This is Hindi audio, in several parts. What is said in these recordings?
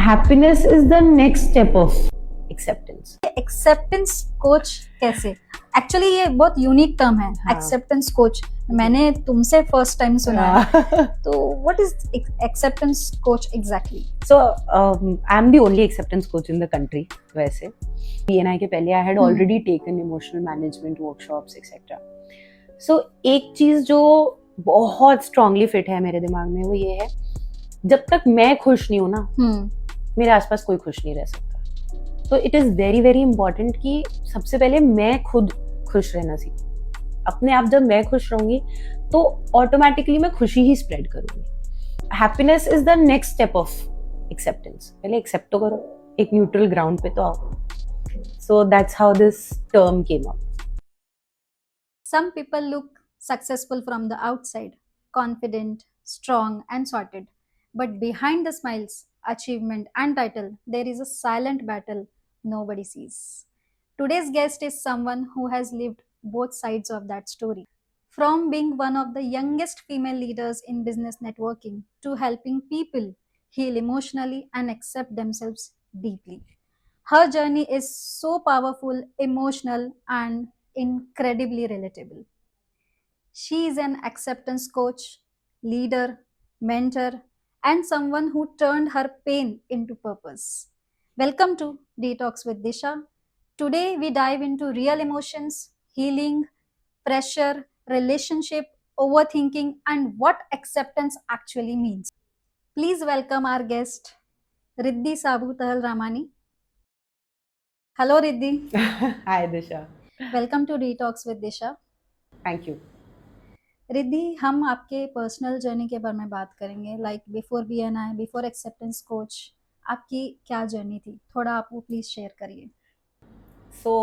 happiness is the next step of acceptance. Acceptance coach कैसे? एक्चुअली ये बहुत यूनिक टर्म है, हाँ। Acceptance coach. मैंने तुमसे फर्स्ट टाइम सुना है। तो what is acceptance coach exactly? So I'm the only acceptance coach in the country. वैसे BNI के पहले I had already taken emotional management workshops etc. So एक चीज जो बहुत strongly fit है मेरे दिमाग में वो ये है, जब तक मैं खुश नहीं हूँ ना, मेरे आसपास कोई खुश नहीं रह सकता। तो it is very very important कि सबसे पहले मैं खुद खुश रहना सीखूं। अपने आप जब मैं खुश रहूंगी तो ऑटोमेटिकली मैं खुशी ही स्प्रेड करूंगी। Happiness is the next step of acceptance. पहले एक्सेप्ट तो करो, एक न्यूट्रल ग्राउंड पे तो आओ। So that's how this term came up. Some people look successful from the outside, confident, strong, and sorted. But behind the smiles, achievement, and title, there is a silent battle nobody sees. Today's guest is someone who has lived both sides of that story. From being one of the youngest female leaders in business networking to helping people heal emotionally and accept themselves deeply. Her journey is so powerful, emotional, and incredibly relatable. She is an acceptance coach, leader, mentor, and someone who turned her pain into purpose. Welcome to Detox with Disha. Today we dive into real emotions, healing, pressure, relationship, overthinking, and what acceptance actually means. Please welcome our guest, Riddhi Sabu Tahal Ramani. Hello, Riddhi. Hi Disha. Welcome to Detox with Disha. Thank you. Riddhi, हम आपके पर्सनल जर्नी के बारे में बात करेंगे, like before BNI, before acceptance coach, आपकी क्या जर्नी थी? थोड़ा आप वो प्लीज शेयर करिए। So,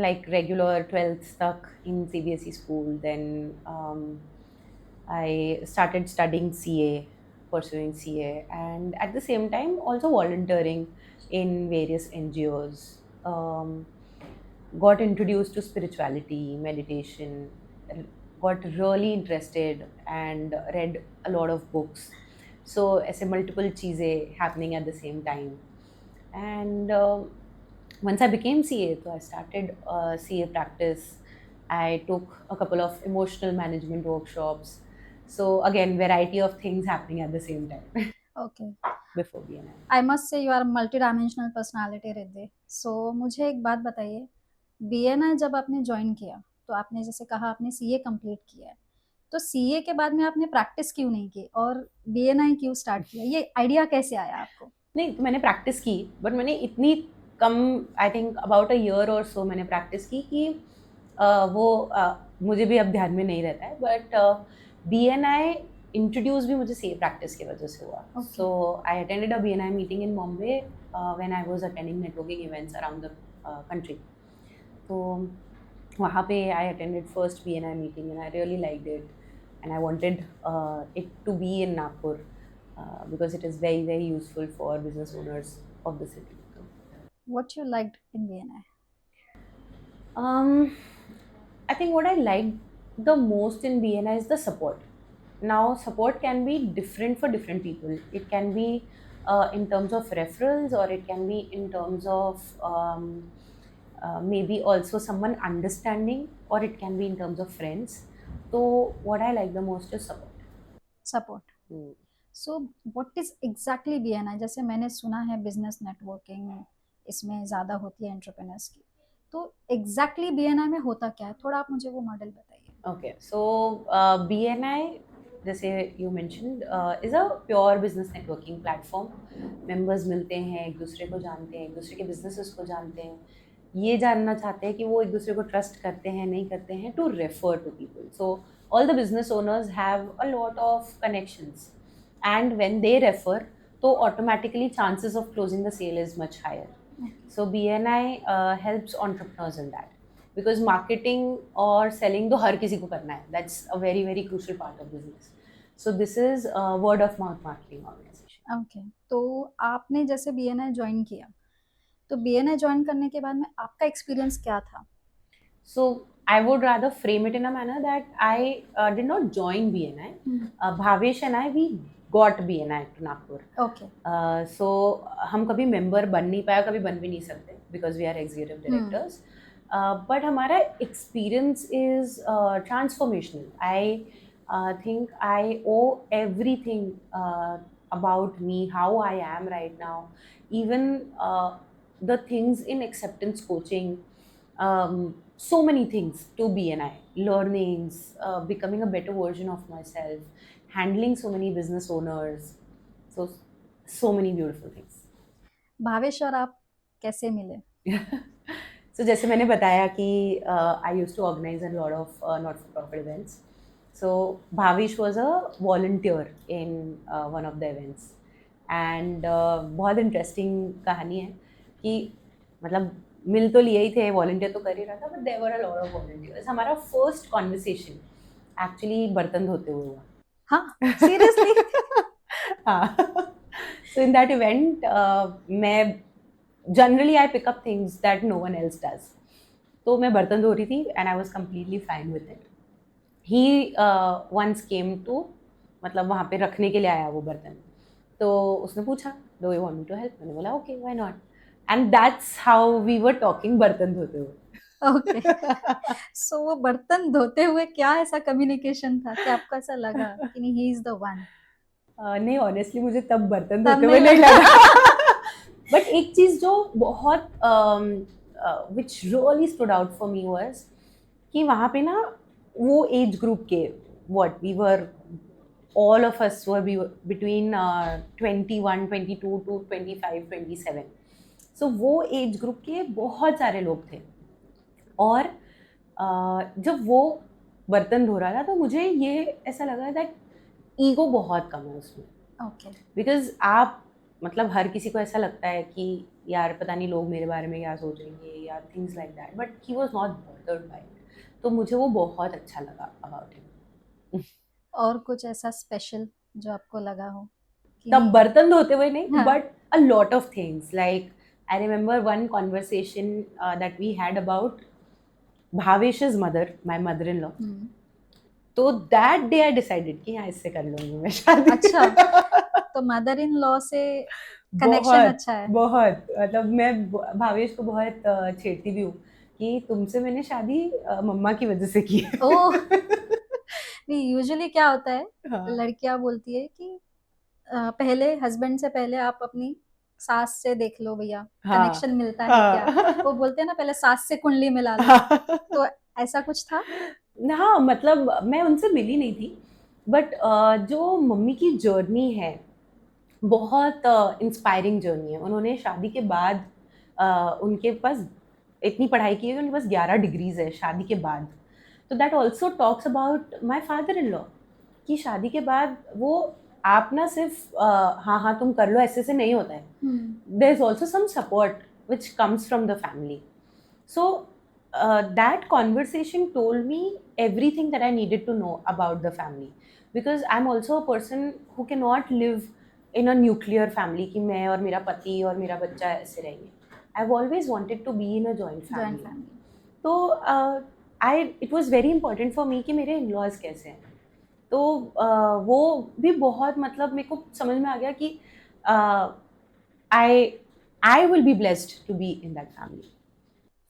like regular 12th stuck in CBSE school, then I started studying CA, pursuing CA, and at the same time also volunteering in various NGOs. Got introduced to spirituality, meditation, got really interested and read a lot of books. So, ऐसे multiple चीज़ें happening at the same time. And once I became CA, so I started CA practice. I took a couple of emotional management workshops. So again, variety of things happening at the same time okay, before BNI. I must say you are multi dimensional personality Riddhi. So मुझे एक बात बताइए, BNI जब आपने ज्वाइन किया, तो आपने जैसे कहा आपने CA कंप्लीट किया है, तो CA के बाद में आपने प्रैक्टिस क्यों नहीं की और BNI क्यों स्टार्ट किया? ये आइडिया कैसे आया आपको? नहीं, तो मैंने प्रैक्टिस की, बट मैंने इतनी कम, I think about a year और सो मैंने प्रैक्टिस की कि मुझे भी अब ध्यान में नहीं रहता है। बट BNI इंट्रोड्यूस भी मुझे सी प्रैक्टिस की वजह से हुआ। So I attended a BNI meeting in Bombay when I was attending networking events around the country. तो वहाँ पे I attended first BNI meeting and I really liked it and I wanted it to be in Nagpur because it is very very useful for business owners of the city. What you liked in BNI? I think what I liked the most in BNI is the support. Now support can be different for different people. It can be in terms of referrals, or it can be in terms of maybe also someone understanding, or it can be in terms of friends. So what I like the most is support. Support. So what is exactly BNI? जैसे मैंने सुना है बिजनेस नेटवर्किंग इसमें ज़्यादा होती है एंटरप्रेन्योर्स की, तो एग्जैक्टली BNI में होता क्या है? थोड़ा आप मुझे वो मॉडल बताइए। ओके, सो BNI, जैसे you mentioned, is a pure business networking platform. Members मिलते हैं, एक दूसरे को जानते हैं, एक दूसरे के बिजनेसेस को जानते हैं, ये जानना चाहते हैं कि वो एक दूसरे को ट्रस्ट करते हैं नहीं करते हैं, to refer to people. So all the business owners have a lot of connections, and when they refer, so automatically chances of closing the sale is much higher. So BNI helps entrepreneurs in that, because marketing or selling तो हर किसी को करना है, that's a very very crucial part of business. So this is word of mouth marketing organization. Okay, तो आपने जैसे BNI ज्वाइन किया, तो BNI ज्वाइन करने के बाद में आपका एक्सपीरियंस क्या था? So I would rather frame it in a manner that I did not join BNI. Bhavesh and I, we got BNI to Nagpur. Okay. So हम कभी मेंबर बन नहीं पाया, कभी बन भी नहीं सकते because we are executive directors. But हमारा experience is transformational. I think I owe everything about me, how I am right now, even the things in acceptance coaching, so many things to BNI, learnings, becoming a better version of myself, handling so many business owners, so many beautiful things. Bhavesh और आप कैसे मिले? So जैसे मैंने बताया कि I used to organize a lot of not-for-profit events. So Bhavish was a volunteer in one of the events. And बहुत interesting कहानी है कि मतलब मिल तो लिए ही थे, volunteer तो कर ही रहा था, but there were a lot of volunteers. हमारा first conversation actually बर्तन धोते हुए हुआ. हाँ, seriously? हाँ. So in that event, मैं generally I pick up things that no one else does. तो मैं बर्तन धो रही थी and I was completely fine with it. He once came to, मतलब वहाँ पे रखने के लिए आया वो बर्तन. तो उसने पूछा, do you want me to help? मैंने बोला okay, why not? And that's how we were talking बर्तन धोते हुए. ओके. सो वो बर्तन धोते हुए क्या ऐसा कम्युनिकेशन था कि आपको ऐसा लगा कि नहीं, ही इज द वन? नहीं, ऑनेस्टली मुझे तब बर्तन तब धोते हुए नहीं नहीं लगा. बट एक चीज जो बहुत which really stood out for me was कि वहाँ पे ना वो एज ग्रुप के what we were all of us were between 21, 22 to 25, 27. So वो एज ग्रुप के बहुत सारे लोग थे और जब वो बर्तन धो रहा था तो मुझे ये ऐसा लगा दैट ईगो बहुत कम है उसमें. ओके. बिकॉज आप मतलब हर किसी को ऐसा लगता है कि यार पता नहीं लोग मेरे बारे में क्या सोचेंगे या things like that, but he was not bothered by it. तो मुझे वो बहुत अच्छा लगा अबाउट हिम. और कुछ ऐसा स्पेशल जो आपको लगा हो कि तब नहीं? बर्तन धोते हुए नहीं, हाँ. But a lot of things. Like I remember one conversation that we had about Bhavesh's mother, my mother in law. तो दैट डे आई डिसाइडेड कि हाँ इससे कर लूंगी मैं शादी. अच्छा. तो मदर इन लॉ से कनेक्शन बहुत अच्छा है. बहुत मतलब मैं भावेश को बहुत छेड़ती भी हूँ कि तुमसे मैंने शादी मम्मा की वजह से की है. ओह. नहीं, यूजुअली क्या होता है, हाँ. लड़कियां बोलती है कि पहले हस्बैंड से पहले आप अपनी सास से देख लो भैया, हाँ. कनेक्शन मिलता है क्या. हाँ. वो बोलते हैं ना पहले सास से कुंडली मिला लो. हाँ. तो ऐसा कुछ था? हाँ मतलब मैं उनसे मिली नहीं थी, बट जो मम्मी की जर्नी है बहुत इंस्पायरिंग जर्नी है. उन्होंने शादी के बाद उनके पास इतनी पढ़ाई की है कि उनके पास 11 डिग्रीज है शादी के बाद. तो that also talks about my father in law कि शादी के बाद वो आप ना सिर्फ हाँ हाँ तुम कर लो ऐसे से नहीं होता है. There is also some support which comes from the family. So that conversation told me everything that I needed to know about the family, because I'm also a person who cannot live in a nuclear family कि मैं और मेरा पति और मेरा बच्चा ऐसे रहेंगे. I've always wanted to be in a joint family. तो it was very important for me कि मेरे in-laws कैसे हैं. तो वो भी बहुत मतलब मेरे को समझ में आ गया कि I will be blessed to be in that family.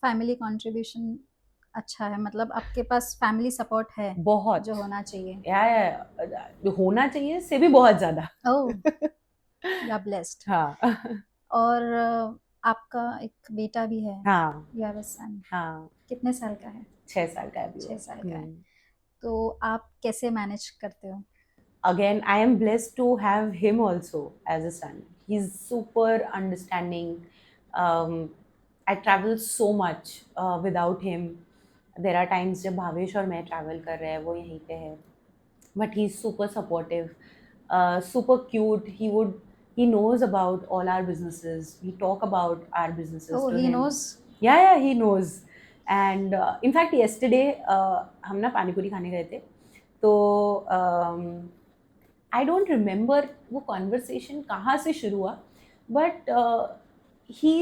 Family contribution अच्छा है, मतलब आपके पास फैमिली सपोर्ट है बहुत जो होना चाहिए. या होना चाहिए से भी बहुत ज्यादा. ओह, यू आर ब्लेस्ड. हाँ. और आपका एक बेटा भी है. हाँ. यू हैव अ सन. हाँ. कितने साल का है? 6 साल का है अभी. 6 साल का है. तो आप कैसे मैनेज करते हो? Again, I am blessed to have him also as a son. He's super understanding. I travel so much without him. There are times जब भावेश और मैं travel कर रहे हैं, वो यहीं पे है. But he's super supportive, super cute. He knows about all our businesses. We talk about our businesses Oh, to he him. knows? Yeah, he knows. And in fact, yesterday हम ना पानी पूरी खाने गए थे. तो I don't remember वो conversation कहाँ से शुरू हुआ, but he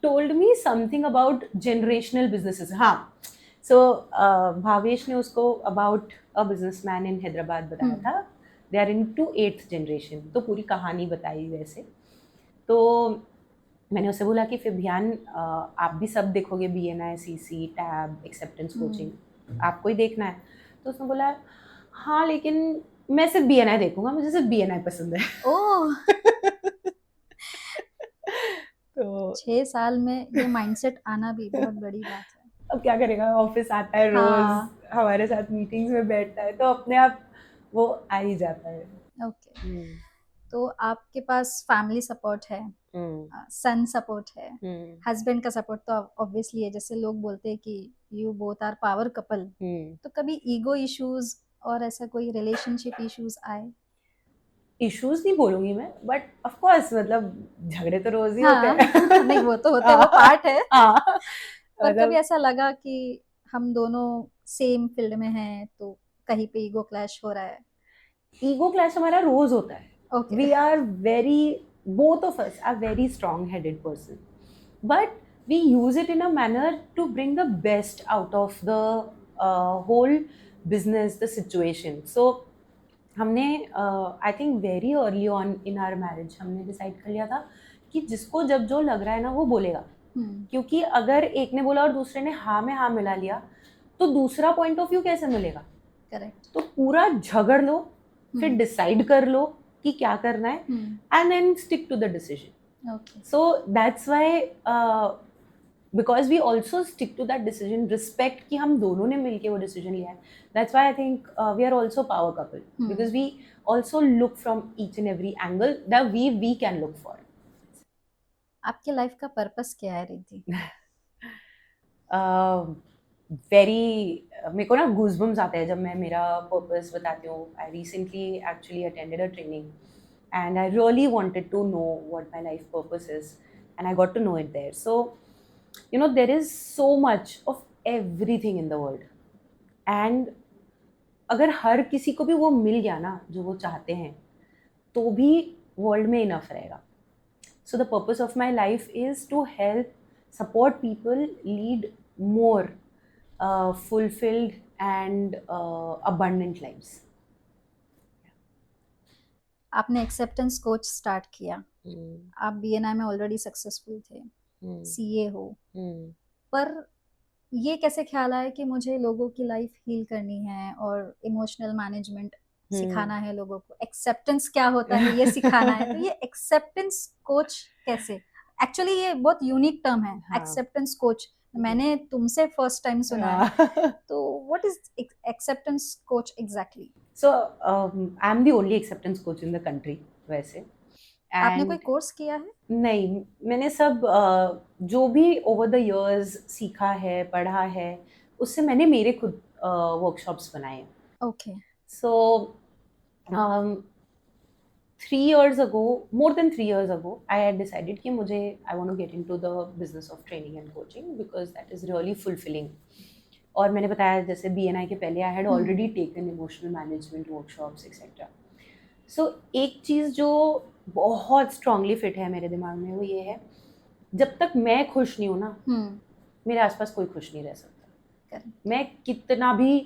told me something about generational businesses. हाँ. So भावेश ने उसको about a businessman in Hyderabad बताया था they are into 8th generation, तो पूरी कहानी बताई वैसे। तो मैंने उससे बोला कि फिर भियान आप भी सब देखोगे, BNI, CC, tab, acceptance coaching, आपको ही देखना है? तो उसने बोला हाँ लेकिन मैं सिर्फ BNI देखूंगा, मुझे सिर्फ BNI पसंद है। ओह, तो 6 साल में ये माइंडसेट आना भी बहुत बड़ी बात है। अब क्या करेगा, ऑफिस आता है रोज, हाँ, हमारे साथ मीटिंग्स में बैठता है, तो अपने आप वो आ ही जाता है। ओके। हम्म, तो आपके पास फैमिली सपोर्ट है, हम्म, सन सपोर्ट है, हम्म, हस्बैंड का सपोर्ट तो ऑब्वियसली है, जैसे लोग बोलते हैं कि you both are power couple. Hmm. तो कभी ईगो इश्यूज और ऐसा कोई रिलेशनशिप इश्यूज आए? इश्यूज नहीं बोलूंगी मैं, बट ऑफ कोर्स मतलब झगड़े तो रोज ही होते हाँ, हैं। नहीं वो तो होते हैं, वो पार्ट है। हाँ, पर कभी मतलब ऐसा लगा कि हम दोनों सेम फील्ड में हैं तो कहीं पे ईगो क्लैश हो रहा है? ईगो क्लैश हमारा रोज होता है। Okay. We are very, both of us are very strong headed person, but we use it in a manner to bring the best out of the whole business, the situation. So हमने I think very early on in our marriage हमने डिसाइड कर लिया था कि जिसको जब जो लग रहा है ना वो बोलेगा, हम्म, क्योंकि अगर एक ने बोला और दूसरे ने हाँ में हाँ मिला लिया, तो दूसरा पॉइंट ऑफ व्यू कैसे मिलेगा? करेक्ट। तो पूरा झगड़ लो, फिर हम्म, डिसाइड कर लो कि क्या करना है, hmm, and then stick to the decision. Okay. So that's why because we also stick to that decision, respect कि हम दोनों ने मिलके वो decision लिया है. That's why I think we are also power couple, because we also look from each and every angle that we can look for. आपके लाइफ का पर्पस क्या है रिद्धि? वेरी मेरे को ना गूजबम्स आते हैं जब मैं मेरा पर्पस बताती हूँ. I recently actually attended a training and I really wanted to know what my life purpose is, and I got to know it there. So you know, there is so much of everything in the world, and अगर हर किसी को भी वो मिल गया ना जो वो चाहते हैं, तो भी वर्ल्ड में इनफ रहेगा. So the purpose of my life is to help support people lead more fulfilled and abundant lives. आपने एक्सेप्टेंस कोच स्टार्ट किया, Hmm. आप बीएनआई में ऑलरेडी सक्सेसफुल थे, Hmm. सीए हो, Hmm. पर ये कैसे ख्याल आया कि मुझे लोगों की लाइफ हील करनी है और इमोशनल मैनेजमेंट सिखाना है लोगों को, एक्सेप्टेंस क्या होता है ये सिखाना है? तो ये एक्सेप्टेंस कोच कैसे? एक्चुअली ये बहुत यूनिक टर्म है, हाँ. Acceptance coach. मैंने तुमसे फर्स्ट टाइम सुना है। तो what is acceptance coach exactly? So I'm the only acceptance coach in the country वैसे. आपने कोई And कोर्स किया है? नहीं, मैंने सब जो भी ओवर द इयर्स सीखा है, पढ़ा है, उससे मैंने मेरे खुद वर्कशॉप्स बनाए हैं. Okay. So 3 years ago, more than 3 years ago, I had decided कि मुझे I want to get into the business of training and coaching because that is really fulfilling. और मैंने बताया जैसे BNI के पहले I had already taken emotional management workshops etc. So एक चीज़ जो बहुत स्ट्रांगली फिट है मेरे दिमाग में वो ये है, जब तक मैं खुश नहीं हूँ ना, मेरे आसपास कोई खुश नहीं रह सकता. करेक्ट। मैं कितना भी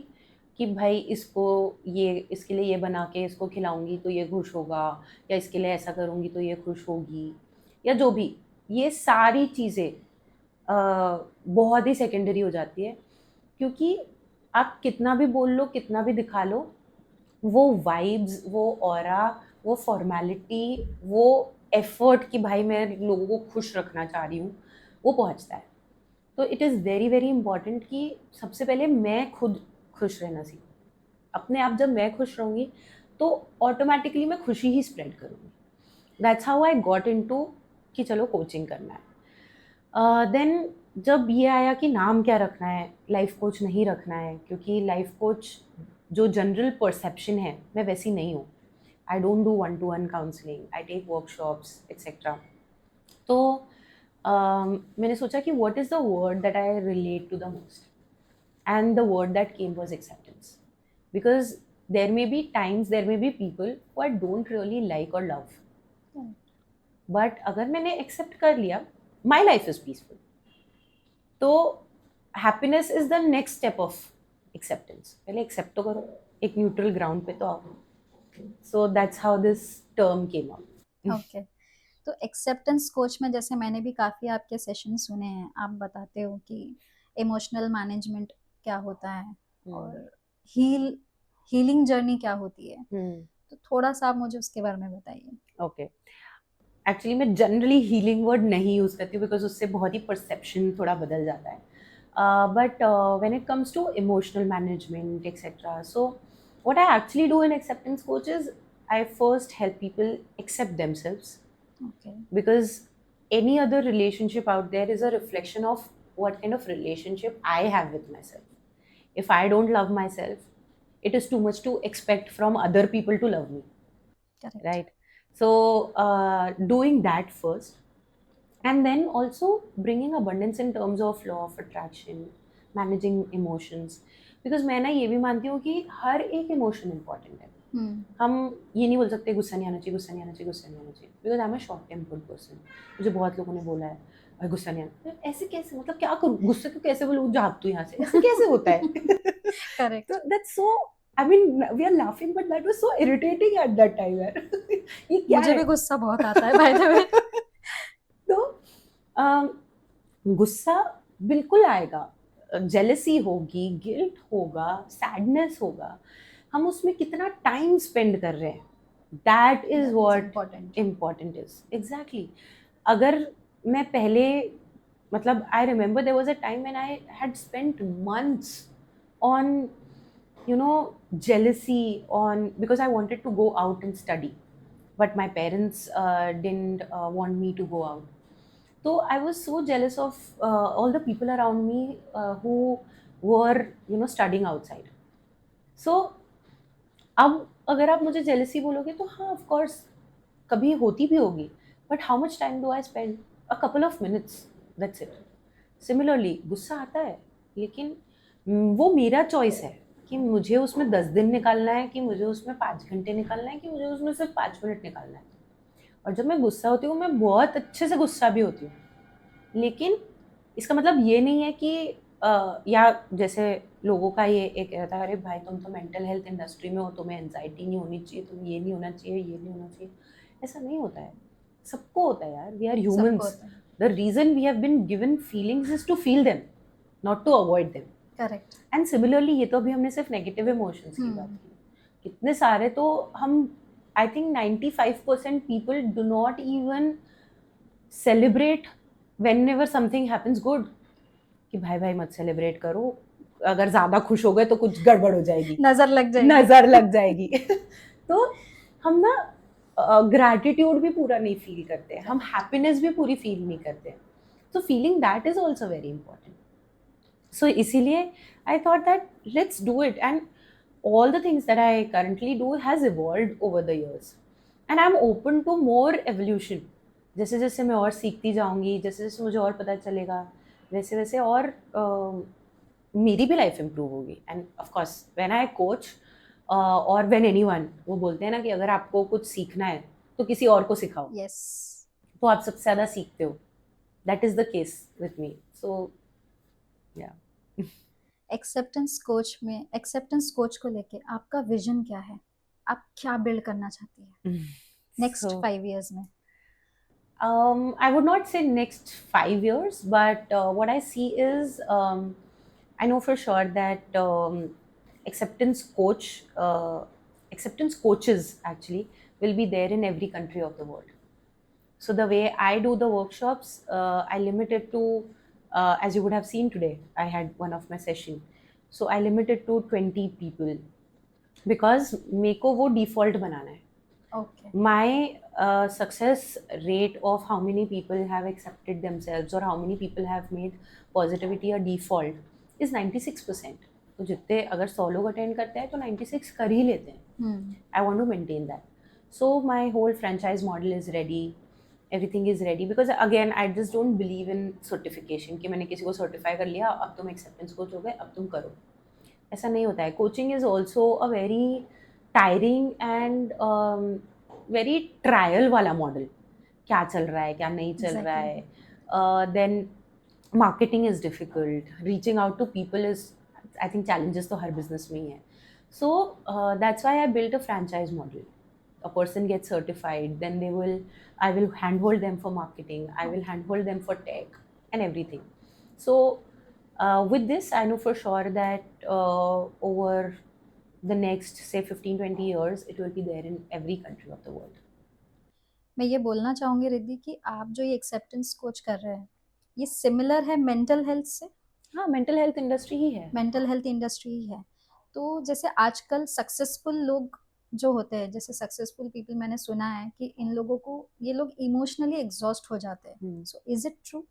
कि भाई इसको ये इसके लिए ये बना के इसको खिलाऊंगी तो ये खुश होगा, या इसके लिए ऐसा करूंगी तो ये खुश होगी, या जो भी, ये सारी चीज़ें बहुत ही सेकेंडरी हो जाती है. क्योंकि आप कितना भी बोल लो, कितना भी दिखा लो, वो वाइब्स, वो ऑरा, वो फॉर्मेलिटी, वो एफर्ट कि भाई मैं लोगों को खुश रखना चाह रही हूँ, वो पहुँचता है. तो it is very very important कि सबसे पहले मैं खुद खुश रहना सीखूँ. अपने आप जब मैं खुश रहूँगी तो ऑटोमेटिकली मैं खुशी ही स्प्रेड करूँगी. That's how I got into कि चलो कोचिंग करना है. देन जब ये आया कि नाम क्या रखना है, लाइफ कोच नहीं रखना है, क्योंकि लाइफ कोच जो जनरल परसेप्शन है मैं वैसी नहीं हूँ. I don't do 1-to-1 counselling, I take workshops etcetera. तो मैंने सोचा कि what is the word that I relate to the most, and the word that came was acceptance, because there may be times, there may be people who I don't really like or love, but अगर मैंने accept कर लिया, my life is peaceful. तो happiness is the next step of acceptance. पहले accept तो करो, एक neutral ground पे तो आओ. So that's how this term came up. Okay, तो एक्सेप्टेंस कोच में जैसे मैंने भी काफ़ी आपके सेशन सुने हैं, आप बताते हो कि इमोशनल मैनेजमेंट क्या होता है और हीलिंग जर्नी क्या होती है, तो थोड़ा सा आप मुझे उसके बारे में बताइए। ओके, एक्चुअली मैं जनरली हीलिंग वर्ड नहीं यूज़ करती हूँ बिकॉज उससे बहुत ही परसेप्शन थोड़ा बदल जाता है. But when it comes to emotional management etcetera, so what I actually do in acceptance coach is I first help people accept themselves, okay, because any other relationship out there is a reflection of what kind of relationship I have with myself. If I don't love myself, it is too much to expect from other people to love me, correct, right? So doing that first, and then also bringing abundance in terms of law of attraction, managing emotions, because मैं ना ये भी मानती हूँ कि हर एक इमोशन इम्पॉर्टेंट है. हम ये नहीं बोल सकते गुस्सा नहीं आना चाहिए, गुस्सा नहीं आना चाहिए, गुस्सा नहीं आना चाहिए, because I am a short tempered person. मुझे बहुत लोगों ने बोला है अरे गुस्सा नहीं आना, ऐसे कैसे, मतलब क्या करूँ, गुस्से को कैसे बोलूँ, भाग तू यहाँ से, ऐसे कैसे होता है. करेक्ट, तो that's so, I mean we are laughing but that was so irritating at that time यार. ये क्या मुझे है. भी गुस्सा बहुत आता है बाय द वे। तो गुस्सा बिल्कुल आएगा, जेलसी होगी, गिल्ट होगा, सैडनेस होगा. हम उसमें कितना टाइम स्पेंड कर रहे हैं, that is what important, important is. Exactly. अगर मैं पहले, मतलब I remember there was a time when I had spent months on, you know, jealousy on, because I wanted to go out and study, but my parents didn't want me to go out. So I was so jealous of all the people around me who were, you know, studying outside. So अब अगर आप मुझे jealousy बोलोगे तो हाँ, of course कभी होती भी होगी, but how much time do I spend? A couple of minutes, that's it. Similarly गुस्सा आता है, लेकिन वो मेरा चॉइस है कि मुझे उसमें 10 दिन निकालना है, कि मुझे उसमें 5 घंटे निकालना है, कि मुझे उसमें सिर्फ 5 मिनट निकालना है. और जब मैं गुस्सा होती हूँ, मैं बहुत अच्छे से गुस्सा भी होती हूँ, लेकिन इसका मतलब ये नहीं है कि या जैसे लोगों का ये एक रहता है, अरे भाई तुम तो मेंटल हेल्थ इंडस्ट्री में हो, तुम्हें एंजाइटी नहीं होनी चाहिए, तुम ये नहीं होना चाहिए, ये नहीं होना चाहिए. ऐसा नहीं होता है, सबको होता है यार. वी आर सबको ह्यूमंस. होता है, the reason we have been given feelings is to feel them, not to avoid them. Correct, and similarly, ये तो अभी हमने सिर्फ नेगेटिव इमोशंस की बात की, कितने सारे तो हम, I think 95% people do not even celebrate when ever something happens good. कि भाई भाई मत सेलिब्रेट करो, अगर ज्यादा खुश हो गए तो कुछ गड़बड़ हो जाएगी, नजर लग जाएगी, नजर लग जाएगी. तो हम ना ग्रैटिट्यूड भी पूरा नहीं फील करते, हम हैप्पीनेस भी पूरी फील नहीं करते. तो feeling that is also very important. So इसीलिए I thought that let's do it, and all the things that I currently do has evolved over the years, and I'm open to more evolution. जैसे जैसे मैं और सीखती जाऊंगी, जैसे जैसे मुझे और पता चलेगा, वैसे वैसे और मेरी भी लाइफ इम्प्रूव होगी. End of course when I coach और व्हेन एनीवन, वो बोलते हैं ना कि अगर आपको कुछ सीखना है तो किसी और को सिखाओ, यस, तो आप सबसे ज़्यादा सीखते हो. That is the case with me. So yeah. Acceptance coach को लेके आपका विजन क्या है, आप क्या बिल्ड करना चाहती है नेक्स्ट So 5 years में? I would not say next 5 years, but what I see is, I know for sure that acceptance acceptance coaches actually will be there in every country of the world. So the way I do the workshops, I limit it to, as you would have seen today, I had one of my session. So I limit it to 20 people, because मेरे को वो default बनाना है. Okay. My success rate of how many people have accepted themselves or how many people have made positivity a default is 96%. तो जितने अगर 100 लोग अटेंड करते हैं तो 96 कर ही लेते हैं. I want to maintain that. So my whole franchise model is ready. Everything is ready, because again I just don't believe in certification कि मैंने किसी को certify कर लिया, अब तुम acceptance coach हो गए, अब तुम करो. ऐसा नहीं होता है. Coaching is also a very tiring and very trial वाला मॉडल. क्या चल रहा है, क्या नहीं चल रहा है. Then marketing is difficult, reaching out to people is, I think challenges तो हर बिजनेस में ही है. So that's why I built a franchise model. a person gets certified, then I will handhold them for marketing, I will handhold them for tech and everything. So with this, I know for sure that over the next, say, 15-20 years, it will be there in every country of the world. मैं ये बोलना चाहूंगी रिद्धि कि आप जो ये एक्सेप्टेंस कोच कर रहे हैं ये सिमिलर है मेंटल हेल्थ से. हाँ, मेंटल हेल्थ इंडस्ट्री ही है. मेंटल हेल्थ इंडस्ट्री ही है. तो जैसे आजकल सक्सेसफुल लोग जो होते हैं, जैसे सक्सेसफुल पीपल, मैंने सुना है कि इन लोगों को ये लोग इमोशनली एग्जॉस्ट हो जाते हैं. So is it true?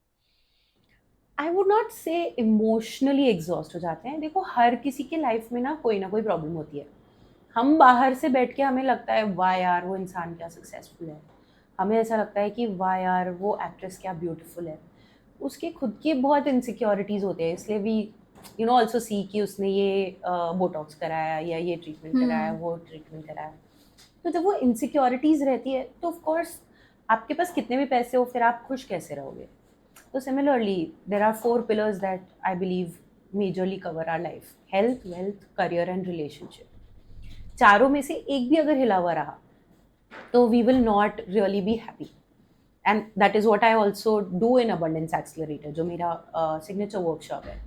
I would not से इमोशनली एग्जॉस्ट हो जाते हैं. देखो, हर किसी के लाइफ में ना कोई प्रॉब्लम होती है. हम बाहर से बैठ के हमें लगता है वाह यार वो इंसान क्या सक्सेसफुल है, हमें ऐसा लगता है कि वाह यार वो एक्ट्रेस क्या ब्यूटीफुल है. उसके खुद की बहुत इनसिक्योरिटीज़ होते हैं, इसलिए भी ऑल्सो सी कि उसने ये बोटॉक्स कराया या ये ट्रीटमेंट कराया, वो ट्रीटमेंट कराया. तो जब वो इनसिक्योरिटीज़ रहती है तो ऑफ कोर्स आपके पास कितने भी पैसे हो, फिर आप खुश कैसे रहोगे. तो similarly there are 4 pillars that I believe majorly cover our life: health, wealth, career and relationship. चारों में से एक भी अगर हिला हुआ रहा तो we will not really be happy. And that is what I also do in abundance accelerator, जो मेरा सिग्नेचर वर्कशॉप है,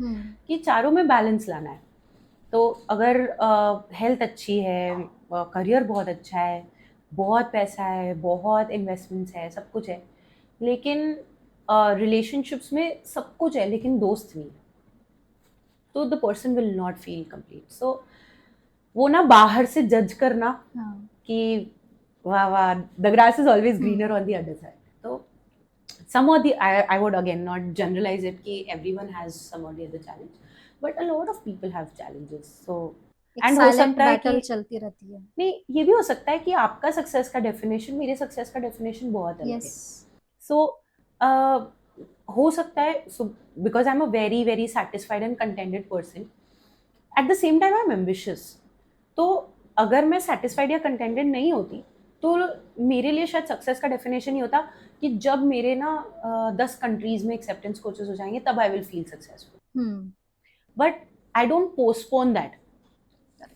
कि चारों में बैलेंस लाना है. तो अगर हेल्थ अच्छी है, करियर बहुत अच्छा है, बहुत पैसा है, बहुत इन्वेस्टमेंट्स है, सब कुछ है, लेकिन रिलेशनशिप्स में सब कुछ है लेकिन दोस्त नहीं है, तो the person will not feel complete. So वो ना बाहर से जज करना कि वाह वाह the grass is always greener on the other side. तो some of the I would again not generalize it कि everyone has some or the other challenge, but a lot of people have challenges. So एक साइलेंट बैटल चलती रहती है. नहीं, ये भी हो सकता है कि आपका सक्सेस का डेफिनेशन मेरे सक्सेस का डेफिनेशन बहुत अलग है. सो हो सकता है, so because I am a very very satisfied and contented person, at the same time I am ambitious. तो अगर मैं सेटिस्फाइड या कंटेंटेड नहीं होती तो मेरे लिए शायद सक्सेस का डेफिनेशन ही होता कि जब मेरे ना 10 कंट्रीज में एक्सेप्टेंस कोचेस हो जाएंगे तब I will feel successful. But I don't postpone that.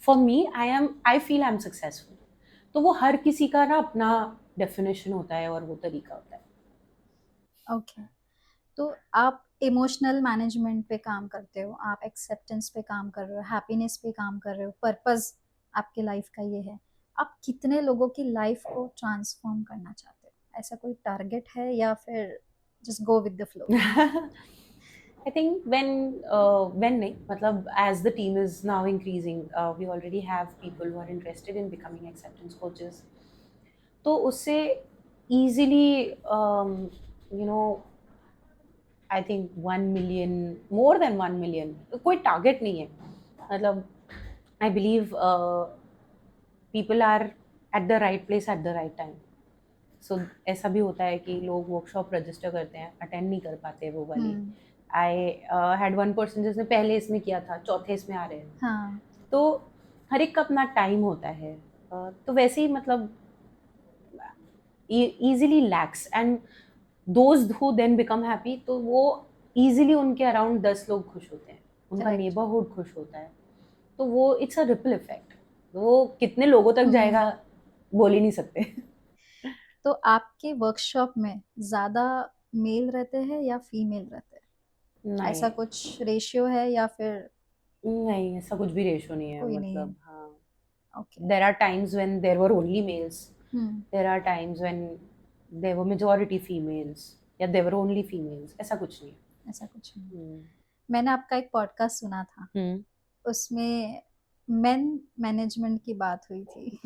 For me I feel I am successful. तो वो हर किसी का ना अपना डेफिनेशन होता है और वो तरीका होता है. ओके. तो आप इमोशनल मैनेजमेंट पे काम करते हो, आप एक्सेप्टेंस पे काम कर रहे हो, हैप्पीनेस पे काम कर रहे हो, पर्पस आपके लाइफ का ये है. आप कितने लोगों की लाइफ को ट्रांसफॉर्म करना चाहते हो? ऐसा कोई टारगेट है या फिर just go with the flow? I think when नहीं, मतलब as the team is now increasing, we already have people who are interested in becoming acceptance coaches. तो उससे easily I think 1 million, more than 1 million, कोई target नहीं है. मतलब I believe people are at the right place at the right time. So ऐसा भी होता है कि लोग वर्कशॉप रजिस्टर करते हैं, अटेंड नहीं कर पाते वो वाली. आई हैड वन पर्सन जिसने पहले इसमें किया था, चौथे इसमें आ रहे हैं. हाँ. तो हर एक का अपना टाइम होता है. तो वैसे ही मतलब easily lacks, and those who then become happy, तो वो easily उनके अराउंड 10 लोग खुश होते हैं, उनका नेबरहुड खुश होता है. तो वो इट्स अ रिपल इफेक्ट. वो कितने लोगों तक जाएगा बोल ही नहीं सकते. तो आपके वर्कशॉप में ज्यादा मेल रहते हैं या फीमेल रहते हैं? नहीं, ऐसा कुछ रेशियो है या फिर? नहीं, ऐसा कुछ भी रेशियो नहीं है. कोई नहीं मतलब है. हाँ, okay. there are times when there were only males, there are times when there were majority females, या there were only females. ऐसा कुछ नहीं है. ऐसा कुछ नहीं. मैंने आपका एक पॉडकास्ट सुना था, उसमें मेन मैनेजमेंट की बात हुई थी.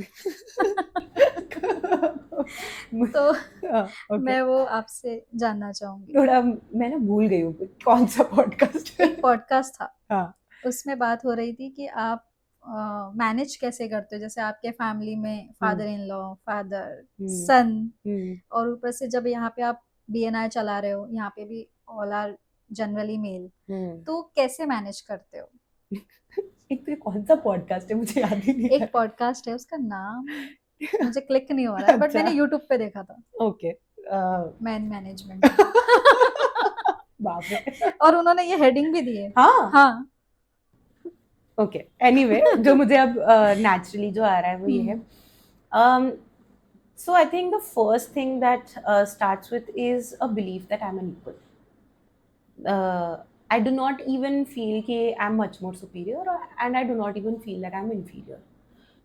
तो मैं वो आपसे जानना चाहूंगी. थोड़ा मैं ना भूल गई हूँ कौन सा पॉडकास्ट. एक पॉडकास्ट था. हाँ. उसमें बात हो रही थी कि आप मैनेज कैसे करते हो, जैसे आपके फैमिली में फादर इन लॉ, फादर, सन, और ऊपर से जब यहाँ पे आप BNI चला रहे हो, यहाँ पे भी ऑल आर जनरली मेल, तो कैसे मैनेज करते हो? एक तो कौन सा पॉडकास्ट है मुझे याद ही नहीं. एक पॉडकास्ट है, उसका नाम मुझे क्लिक नहीं हो रहा है, बट मैंने यूट्यूब पे देखा था. ओके. Man management. बाप रे. और उन्होंने ये हेडिंग भी दी है. हाँ. ओके. एनीवे, जो मुझे अब नेचुरली जो आ रहा है वो ये है. So I think the first thing that starts with is a belief that I'm an equal. I do not even feel that I'm much more superior, and I do not even feel that I'm inferior.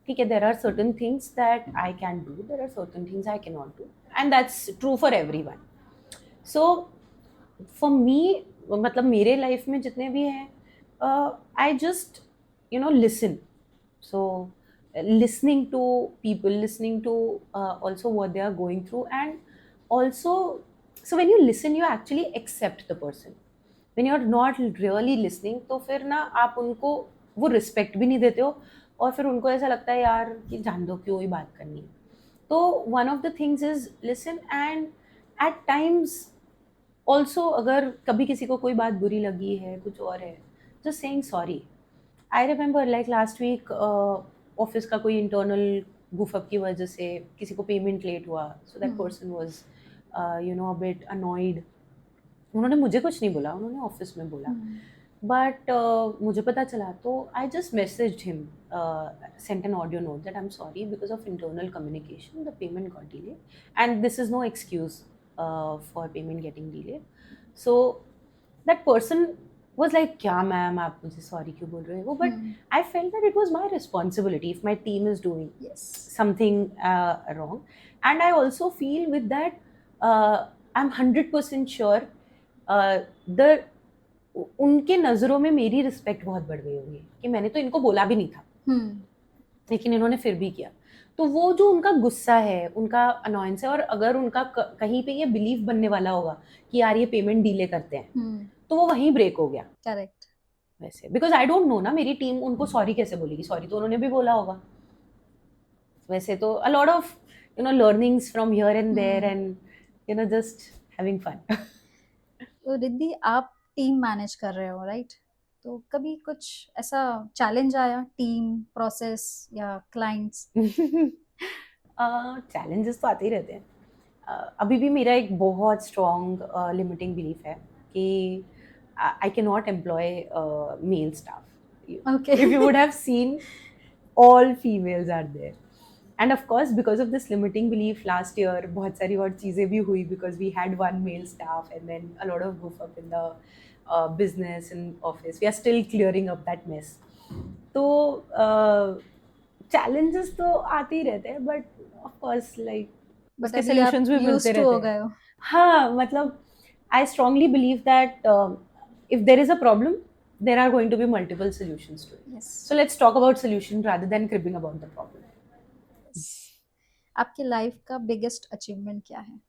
Okay, there are certain things that I can do, there are certain things I cannot do, and that's true for everyone. So for me, मतलब मेरे लाइफ में जितने भी हैं, I just listen. So listening to people, listening to also what they are going through, and also, so when you listen, you actually accept the person. When you're not really listening, तो फिर ना आप उनको वो रिस्पेक्ट भी नहीं देते हो, और फिर उनको ऐसा लगता है यार कि जान दो, क्यों ही बात करनी है. तो one of the things is listen, and at times also अगर कभी किसी को कोई बात बुरी लगी है, कुछ और है, just saying sorry. I remember like last week office का कोई इंटरनल गुफअप की वजह से किसी को पेमेंट लेट हुआ, so that person was a bit annoyed. उन्होंने मुझे कुछ नहीं बोला, उन्होंने ऑफिस में बोला, बट मुझे पता चला, तो I just messaged him, sent an audio note that I'm sorry, because of internal communication the payment got delayed, and this is no excuse for payment getting delayed. So that person was like, क्या मैम आप मुझे सॉरी क्यों बोल रहे हो, but I felt that it was my responsibility if my team is doing Yes. something wrong. And I also feel with that, I'm 100% sure the उनके नज़रों में मेरी रिस्पेक्ट बहुत बढ़ गई होगी कि मैंने तो इनको बोला भी नहीं था, लेकिन इन्होंने फिर भी किया. तो वो जो उनका गुस्सा है, उनका अनॉयंस है, और अगर उनका कहीं पे ये बिलीफ बनने वाला होगा कि यार ये पेमेंट डिले करते हैं, तो वो वहीं ब्रेक हो गया. Correct. वैसे बिकॉज आई डोंट नो ना, मेरी टीम उनको सॉरी कैसे बोलेगी, सॉरी तो उन्होंने भी बोला होगा. वैसे तो a lot of learnings from here and there, and just having fun. तो रिद्धि, आप टीम मैनेज कर रहे हो, राइट? तो कभी कुछ ऐसा चैलेंज आया, टीम, प्रोसेस या क्लाइंट्स? चैलेंजेस तो आते ही रहते हैं. अभी भी मेरा एक बहुत स्ट्रॉन्ग लिमिटिंग बिलीफ है कि I can not employ male staff. Okay. If you would have seen, all females are there. And of course, because of this limiting belief, last year बहुत सारी और चीज़ें भी हुई, because we had one male staff and then a lot of goof up in the business and office. We are still clearing up that mess. तो challenges तो आते ही रहते हैं, but of course like but उसके अभी आप solutions भी मिलते used to हो रहते गए हैं. हो. हाँ, मतलब I strongly believe that if there is a problem, there are going to be multiple solutions to it. Yes. So let's talk about solution rather than cribbing about the problem. Yes. आपकी लाइफ का बिगेस्ट अचीवमेंट क्या है?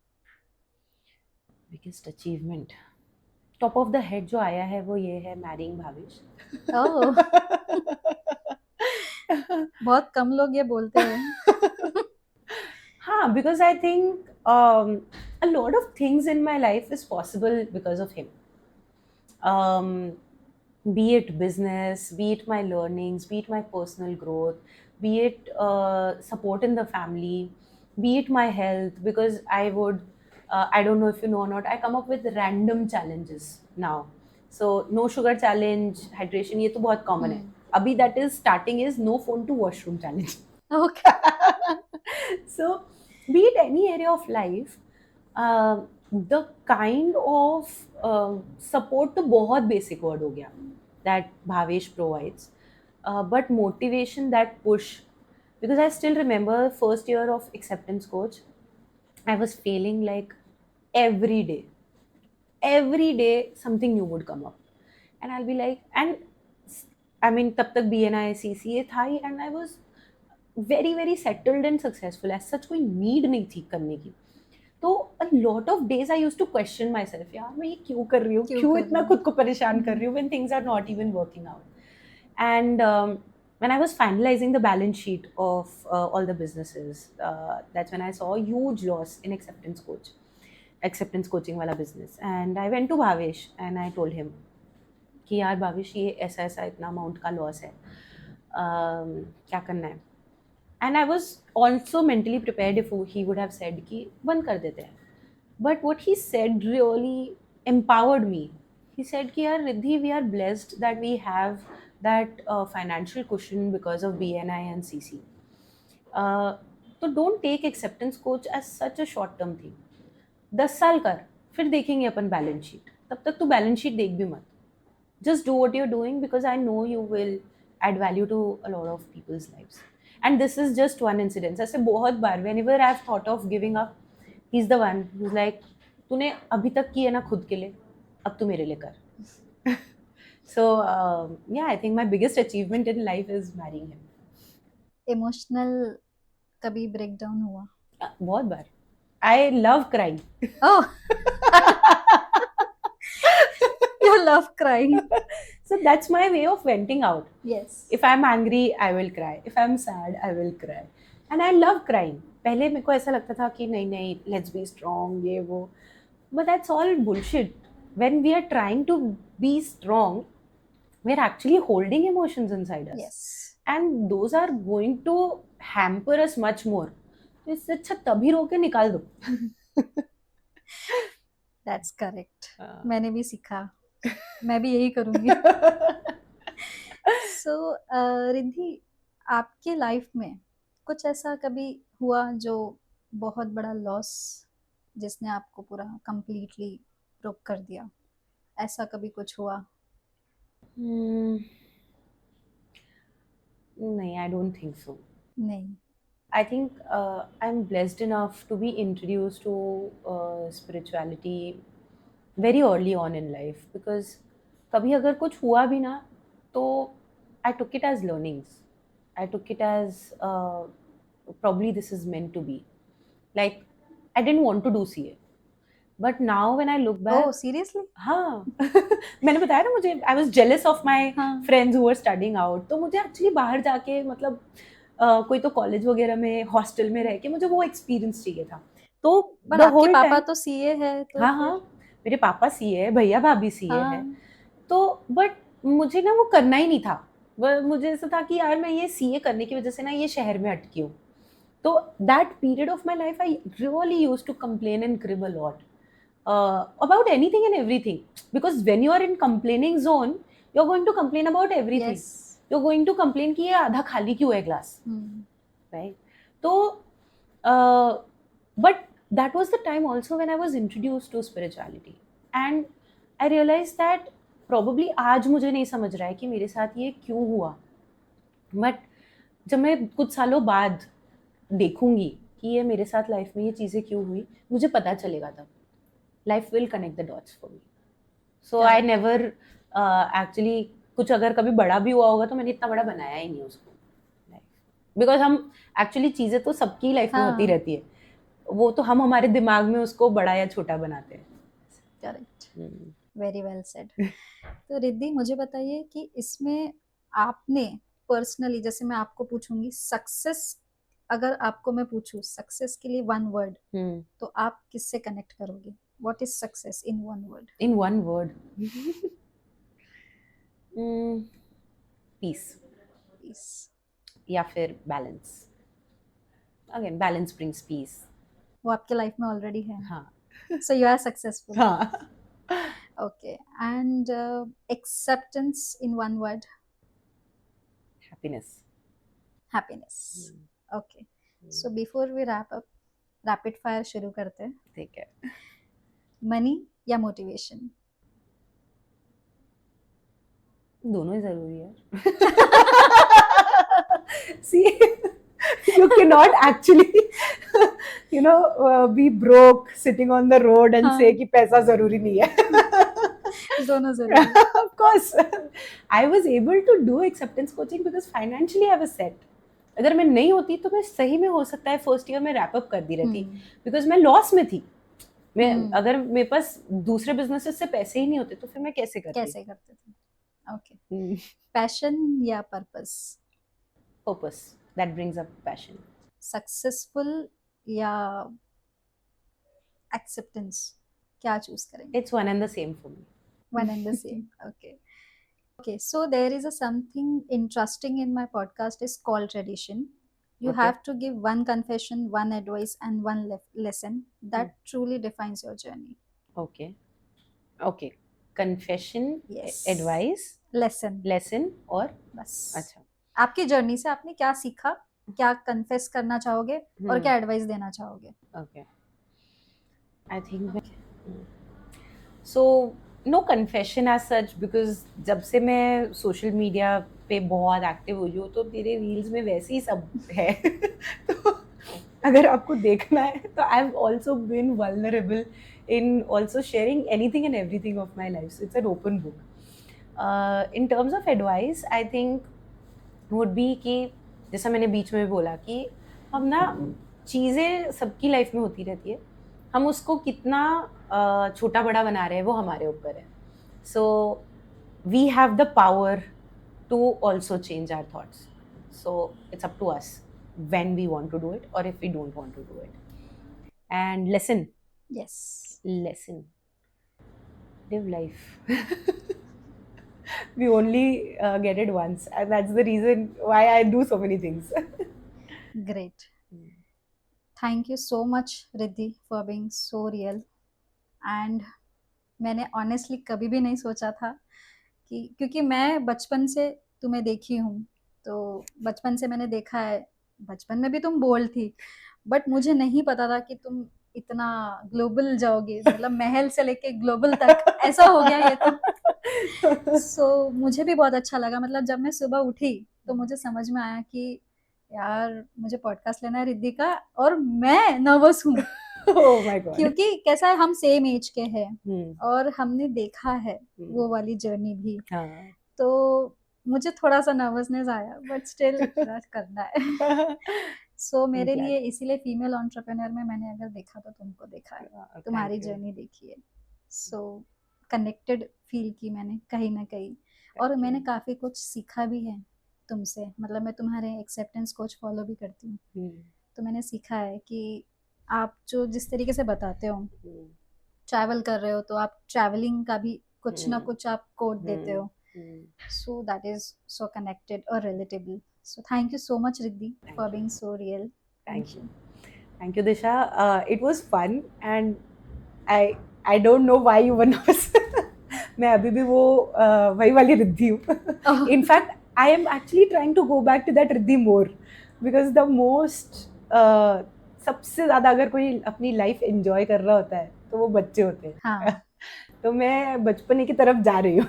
Biggest achievement. Top of the head जो आया है वो ये है marrying भावेश. ओह, बहुत कम लोग ये बोलते हैं. हाँ, because I think a lot of things in my life is possible because of him. Be it business, be it my learnings, be it my personal growth, be it support in the family, be it my health, because I don't know if you know or not, I come up with random challenges now. So no sugar challenge, hydration, ये तो बहुत common है. अभी that is starting is no phone to washroom challenge. Okay. So be it any area of life, the kind of support तो बहुत basic word हो गया that Bhavesh provides, but motivation, that push, because I still remember first year of acceptance coach, I was failing like every day something new would come up, and I'll be like, and I mean तब तक BNI CCA था ही, and I was very very settled and successful, as such कोई need नहीं थी करने की. तो a lot of days I used to question myself, यार मैं ये क्यों कर रही हूँ, क्यों इतना खुद को परेशान कर रही हूँ when things are not even working out. And when I was finalizing the balance sheet of all the businesses, that's when I saw a huge loss in acceptance coaching वाला business. And I went to Bhavesh and I told him कि यार भावेश ये ऐसा ऐसा इतना अमाउंट का लॉस है, क्या करना है. And I was also mentally prepared if he would have said कि बंद कर देते हैं. But what he said really empowered me. He said कि यार Riddhi, we are blessed that we have that financial cushion because of BNI and CC. तो don't take acceptance coach as such a short term thing. 10 साल कर, फिर देखेंगे अपन बैलेंस शीट. तब तक तू बैलेंस शीट देख भी मत. Just do what you're doing because I know you will add value to a lot of people's lives. And this is just one incident. ऐसे बहुत बार whenever I've thought of giving up, he's the one who's like, तूने अभी तक किया ना खुद के लिए, अब तू मेरे लिए कर. So yeah, I think my biggest achievement in life is marrying him. Emotional कभी ब्रेकडाउन हुआ? बहुत बार. I love crying. Oh, you love crying. So that's my way of venting out. Yes. If I'm angry, I will cry. If I'm sad, I will cry. And I love crying. पहले मेरे को ऐसा लगता था कि नहीं नहीं, let's be strong, ये वो. But that's all bullshit. When we are trying to be strong, we're actually holding emotions inside us. Yes. And those are going to hamper us much more. तो इससे अच्छा तभी रोके निकाल दो. That's correct. हाँ. मैंने भी सीखा. मैं भी यही करूँगी. So, रिद्धि, आपके लाइफ में कुछ ऐसा कभी हुआ जो बहुत बड़ा लॉस जिसने आपको पूरा कंप्लीटली ब्रोक कर दिया? ऐसा कभी कुछ हुआ? नहीं, I don't think so. नहीं. I think I'm blessed enough to be introduced to spirituality very early on in life because कभी अगर कुछ हुआ भी ना तो I took it as learnings. I took it as probably this is meant to be. Like I didn't want to do CA, but now when I look back, Oh, seriously? हाँ मैंने बताया ना मुझे I was jealous of my हाँ. friends who were studying out. तो मुझे एक्चुअली बाहर जाके मतलब कोई तो कॉलेज वगैरह में हॉस्टल में रह के मुझे वो एक्सपीरियंस चाहिए था. तो पर the आपके whole पापा time- तो सीए है तो हाँ फिर- हाँ मेरे पापा सीए है, भैया भाभी सीए है. हाँ. तो बट मुझे ना वो करना ही नहीं था. मुझे ऐसा था कि यार मैं ये सीए करने की वजह से ना ये शहर में अटकी हूँ. तो that period of my life I really used to complain and crib a lot about anything and everything because when you are in complaining zone you're going to complain about everything. Yes. You're going to complain कि ये आधा खाली क्यों है glass. Right? So, but that was the time also when I was introduced to spirituality and I realized that probably आज मुझे नहीं समझ रहा है कि मेरे साथ ये क्यों हुआ. But जब मैं कुछ सालों बाद देखूंगी कि ये मेरे साथ लाइफ में ये चीज़ें क्यों हुई मुझे पता चलेगा तब. Life will connect the dots for me. So I never actually कुछ अगर कभी बड़ा भी हुआ होगा तो मैंने इतना बड़ा बनाया ही नहीं उसको. बिकॉज हम एक्चुअली चीज़ें तो सबकी लाइफ में हाँ. होती रहती है. वो तो हम हमारे दिमाग में उसको बड़ा या छोटा बनाते हैं. करेक्ट. Very well said. तो रिद्धि मुझे बताइए कि इसमें आपने पर्सनली, जैसे मैं आपको पूछूंगी सक्सेस, अगर आपको मैं पूछूं सक्सेस के लिए वन वर्ड तो आप किससे कनेक्ट करोगे? What is success in one word? In one word peace. Peace या फिर balance. Again balance brings peace. वो आपके लाइफ में ऑलरेडी है. हाँ. So you are successful. हाँ. Okay. And acceptance in one word? Happiness. Happiness. Okay. So before we wrap up, rapid fire शुरू करते हैं. ठीक है. मनी या मोटिवेशन? दोनों ही जरूरी है. See, you cannot actually, be broke sitting on the road and हाँ. say कि पैसा जरूरी नहीं है. दोनों जरूरी. Of course, I was able to do acceptance coaching because financially I was set. अगर मैं नहीं होती तो मैं सही में हो सकता है फर्स्ट ईयर में रैप अप कर दी रहती बिकॉज मैं लॉस में थी. मैं अगर मेरे पास दूसरे बिजनेसेस से पैसे ही नहीं होते तो फिर मैं कैसे करते थे? ओके. पैशन या purpose? Purpose. That brings up passion. Successful या एक्सेप्टेंस, क्या चूज करेंगे? It's one and the same for me. One and the same. Okay, so there is something interesting in my podcast is called tradition. You Okay. have to give one confession, one advice and one lesson that truly defines your journey. Okay. Confession, Yes. advice, Lesson. lesson और बस. अच्छा. आपकी जर्नी से आपने क्या सीखा क्या कन्फेस करना चाहोगे और क्या एडवाइस देना चाहोगे? Okay. I think so no confession as such because जब से मैं सोशल मीडिया पे बहुत एक्टिव हुई हूँ तो मेरे रील्स में वैसे ही सब है तो अगर आपको देखना है तो I have also been vulnerable in also sharing anything and everything of my life. So it's an open book. In terms of advice, I think would be कि जैसा मैंने बीच में भी बोला कि हम ना चीज़ें सबकी लाइफ में होती रहती है, हम उसको कितना छोटा बड़ा बना रहे हैं वो हमारे ऊपर है. So we have the power to also change our thoughts. So it's up to us when we want to do it or if we don't want to do it. And listen. Yes. Lesson. Live life. We only get it once, and that's the reason why I do so many things. Great. Thank you so much, Riddhi, for being so real. And मैंने ऑनेस्टली कभी भी नहीं सोचा था कि, क्योंकि मैं बचपन से तुम्हें देखी हूँ, तो बचपन से मैंने देखा है, बचपन में भी तुम बोल्ड थी, बट मुझे नहीं पता था कि तुम इतना ग्लोबल जाओगे, मतलब महल से लेके ग्लोबल तक ऐसा हो गया ये तो. सो मुझे भी बहुत अच्छा लगा, मतलब जब मैं सुबह उठी तो मुझे समझ में आया कि यार मुझे पॉडकास्ट लेना है रिद्धि का, और मैं नर्वस हूँ. Oh my God. क्योंकि कैसा है, हम सेम एज के हैं और हमने देखा है वो वाली जर्नी भी, हाँ. तो मुझे थोड़ा सा नर्वसनेस आया, बट स्टिल करना है. सो मेरे लिए इसीलिए फीमेल एंटरप्रेन्योर में मैंने अगर देखा तो तुमको देखा है, तुम्हारी जर्नी देखी है, सो कनेक्टेड फील की मैंने कहीं ना कहीं, और मैंने काफ़ी कुछ सीखा भी है तुमसे. मतलब मैं तुम्हारे एक्सेप्टेंस कोच फॉलो भी करती हूँ, तो मैंने सीखा है कि आप जो जिस तरीके से बताते हो, ट्रैवल कर रहे हो तो आप ट्रैवलिंग का भी कुछ ना कुछ आप कोड देते हो, so that is so connected और relatable. So thank you so much Riddhi for being so real. Thank you. Thank you, Disha. It was fun and I don't know why you were nervous. मैं अभी भी वो वही वाली रिद्धि हूँ. In fact, I am actually trying to go back to that Riddhi more because the most सबसे ज़्यादा अगर कोई अपनी लाइफ एंजॉय कर रहा होता है तो वो बच्चे होते हैं. हाँ. तो मैं बचपने की तरफ जा रही हूँ.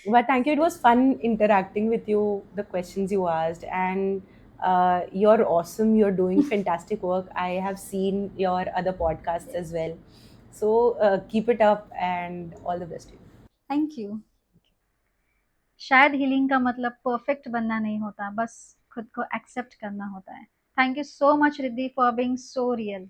But thank you. It was fun interacting with you. The questions you asked, and you're awesome. You're doing fantastic work. I have seen your other podcasts as well. So keep it up, and all the best to you. Thank you. शायद हीलिंग का मतलब परफेक्ट बनना नहीं होता, बस खुद को एक्सेप्ट करना होता है. Thank you so much Riddhi for being so real.